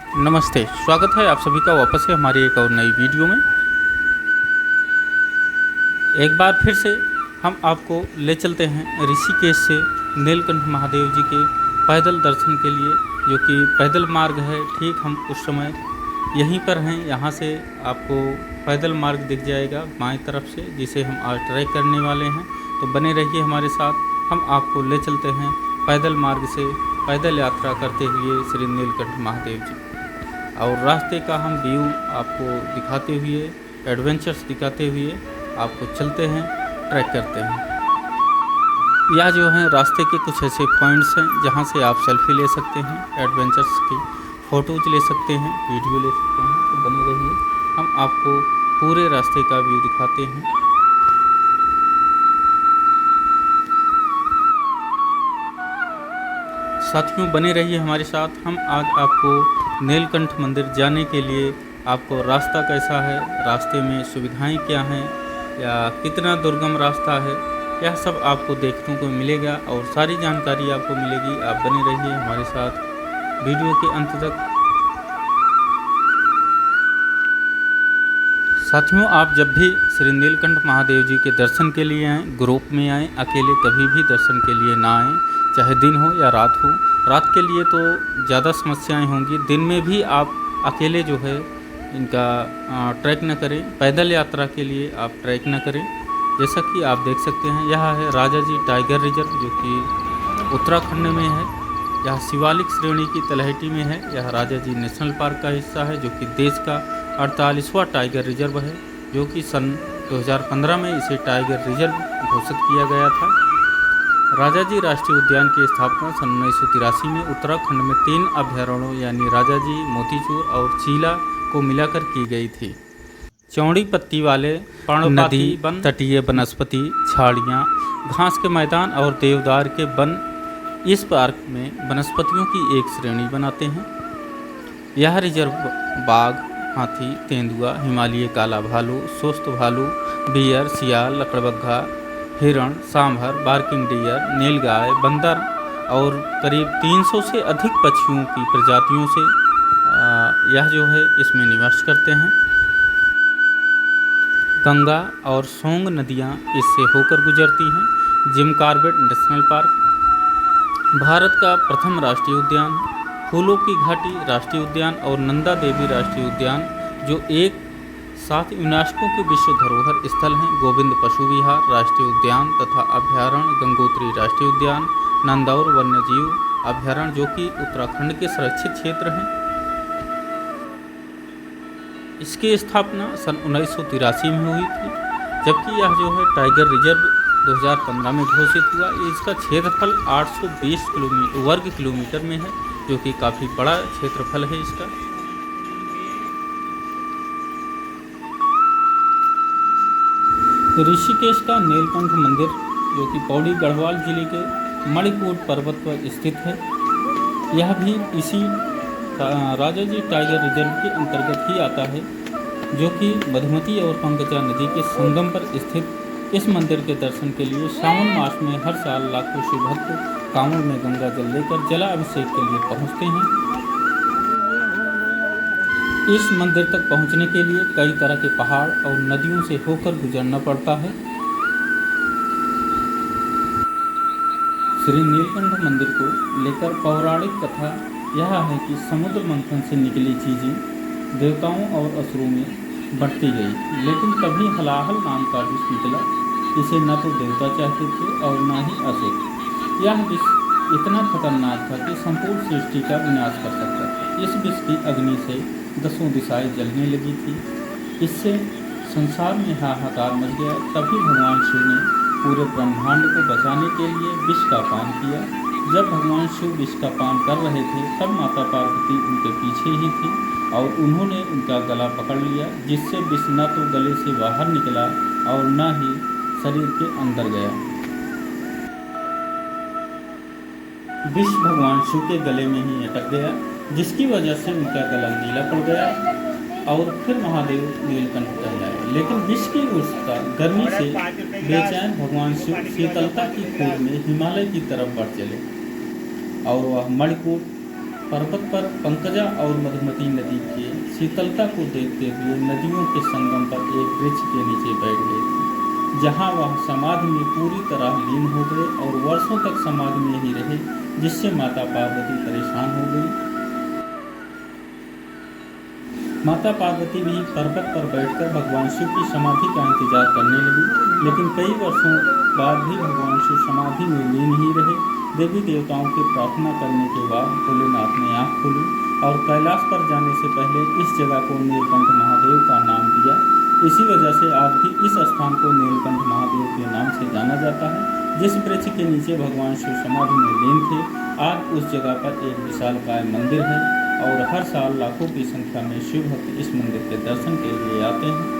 नमस्ते, स्वागत है आप सभी का वापस से हमारी एक और नई वीडियो में। एक बार फिर से हम आपको ले चलते हैं ऋषिकेश से नीलकंठ महादेव जी के पैदल दर्शन के लिए, जो कि पैदल मार्ग है। ठीक हम उस समय यहीं पर हैं, यहाँ से आपको पैदल मार्ग दिख जाएगा बाएं तरफ से, जिसे हम आज ट्रैक करने वाले हैं। तो बने रहिए हमारे साथ, हम आपको ले चलते हैं पैदल मार्ग से पैदल यात्रा करते हुए श्री नीलकंठ महादेव जी, और रास्ते का हम व्यू आपको दिखाते हुए, एडवेंचर्स दिखाते हुए आपको चलते हैं, ट्रैक करते हैं। यह जो है रास्ते के कुछ ऐसे पॉइंट्स हैं जहां से आप सेल्फी ले सकते हैं, एडवेंचर्स की फ़ोटोज ले सकते हैं, वीडियो ले सकते हैं। तो बने रहिए, हम आपको पूरे रास्ते का व्यू दिखाते हैं। साथियों बने रहिए हमारे साथ। हम आज आपको नीलकंठ मंदिर जाने के लिए आपको रास्ता कैसा है, रास्ते में सुविधाएं क्या हैं, या कितना दुर्गम रास्ता है, यह सब आपको देखने को मिलेगा और सारी जानकारी आपको मिलेगी। आप बने रहिए हमारे साथ वीडियो के अंत तक। साथियों, आप जब भी श्री नीलकंठ महादेव जी के दर्शन के लिए आएँ, ग्रुप में आएँ, अकेले कभी भी दर्शन के लिए ना आएँ, चाहे दिन हो या रात हो। रात के लिए तो ज़्यादा समस्याएं होंगी, दिन में भी आप अकेले जो है इनका ट्रैक न करें। पैदल यात्रा के लिए आप ट्रैक न करें। जैसा कि आप देख सकते हैं, यह है राजा जी टाइगर रिजर्व, जो कि उत्तराखंड में है। यह शिवालिक श्रेणी की तलहटी में है। यह राजा जी नेशनल पार्क का हिस्सा है, जो कि देश का 48वां टाइगर रिजर्व है, जो कि सन 2015 में इसे टाइगर रिजर्व घोषित किया गया था। राजा जी राष्ट्रीय उद्यान की स्थापना सन 1983 में उत्तराखंड में 3 अभयारण्यों यानी राजा जी, मोतीचूर और चीला को मिलाकर की गई थी। चौड़ी पत्ती वाले नदी, तटीय वनस्पति, झाड़ियाँ, घास के मैदान और देवदार के वन इस पार्क में वनस्पतियों की एक श्रेणी बनाते हैं। यह रिजर्व बाघ, हाथी, तेंदुआ, हिमालयी काला भालू, सुस्त भालू, बियर, सियाल, लकड़बग्घा, हिरण, सांभर, बार्किंग डियर, नीलगाय, बंदर और करीब 300 से अधिक पक्षियों की प्रजातियों से यह जो है इसमें निवास करते हैं। गंगा और सोंग नदियां इससे होकर गुजरती हैं। Jim Corbett national park Bharat का प्रथम राष्ट्रीय उद्यान, फूलों की घाटी राष्ट्रीय उद्यान और नंदा देवी राष्ट्रीय उद्यान, जो एक 7 यूनेस्को के विश्व धरोहर स्थल हैं। गोविंद पशु विहार राष्ट्रीय उद्यान तथा अभयारण्य, गंगोत्री राष्ट्रीय उद्यान, नंदौर वन्यजीव अभयारण्य, जो कि उत्तराखंड के संरक्षित क्षेत्र हैं। इसकी स्थापना सन 1983 में हुई थी, जबकि यह जो है टाइगर रिजर्व 2015 में घोषित हुआ। इसका क्षेत्रफल 820 वर्ग किलोमीटर में है, जो कि काफ़ी बड़ा क्षेत्रफल है इसका। ऋषिकेश का नीलकंठ मंदिर, जो कि पौड़ी गढ़वाल जिले के मणिकूट पर्वत पर स्थित है, यह भी इसी राजा जी टाइगर रिजर्व के अंतर्गत ही आता है, जो कि मधुमती और पंकजा नदी के संगम पर स्थित। इस मंदिर के दर्शन के लिए सावन मास में हर साल लाखों शिव भक्त कांवड़ में गंगा जल लेकर जलाभिषेक के लिए पहुँचते हैं। इस मंदिर तक पहुंचने के लिए कई तरह के पहाड़ और नदियों से होकर गुजरना पड़ता है। श्री नीलकंठ मंदिर को लेकर पौराणिक कथा यह है कि समुद्र मंथन से निकली चीज़ें देवताओं और असुरों में बढ़ती गई, लेकिन तभी हलाहल नाम का विष निकला। इसे न तो देवता चाहते थे और न ही असुर। यह विष इतना खतरनाक था कि संपूर्ण सृष्टि का विनाश कर सकता था। इस विष की अग्नि से 10 दिशाएं जलने लगी थी। इससे संसार में हाहाकार मच गया। तभी भगवान शिव ने पूरे ब्रह्मांड को बचाने के लिए विष का पान किया। जब भगवान शिव विष का पान कर रहे थे, तब माता पार्वती उनके पीछे ही थी और उन्होंने उनका गला पकड़ लिया, जिससे विष न तो गले से बाहर निकला और न ही शरीर के अंदर गया। विष भगवान शिव के गले में ही अटक गया, जिसकी वजह से उनका गला नीला पड़ गया और फिर महादेव नीलकंठ कहलाए। लेकिन विष की उष्णता गर्मी से बेचैन भगवान शिव शीतलता की खोज में हिमालय की तरफ बढ़ चले और वह मणिकूट पर्वत पर पंकजा और मधुमती नदी की शीतलता को देखते हुए नदियों के संगम पर एक वृक्ष के नीचे बैठ गए थे, जहां वह समाधि में पूरी तरह लीन हो गए और वर्षों तक समाधि में ही रहे, जिससे माता पार्वती परेशान हो गई। माता पार्वती भी पर्वत पर बैठकर भगवान शिव की समाधि का इंतजार करने लगी, लेकिन कई वर्षों बाद भी भगवान शिव समाधि में लीन ही रहे। देवी देवताओं की प्रार्थना करने के बाद भोलेनाथ ने आँख खोली और कैलाश पर जाने से पहले इस जगह को नीलकंठ महादेव का नाम दिया। इसी वजह से आज भी इस स्थान को नीलकंठ महादेव के नाम से जाना जाता है। जिस वृक्ष के नीचे भगवान शिव समाधि में लीन थे, आज उस जगह पर एक विशालकाय मंदिर है और हर साल लाखों की संख्या में शिव भक्त इस मंदिर के दर्शन के लिए आते हैं।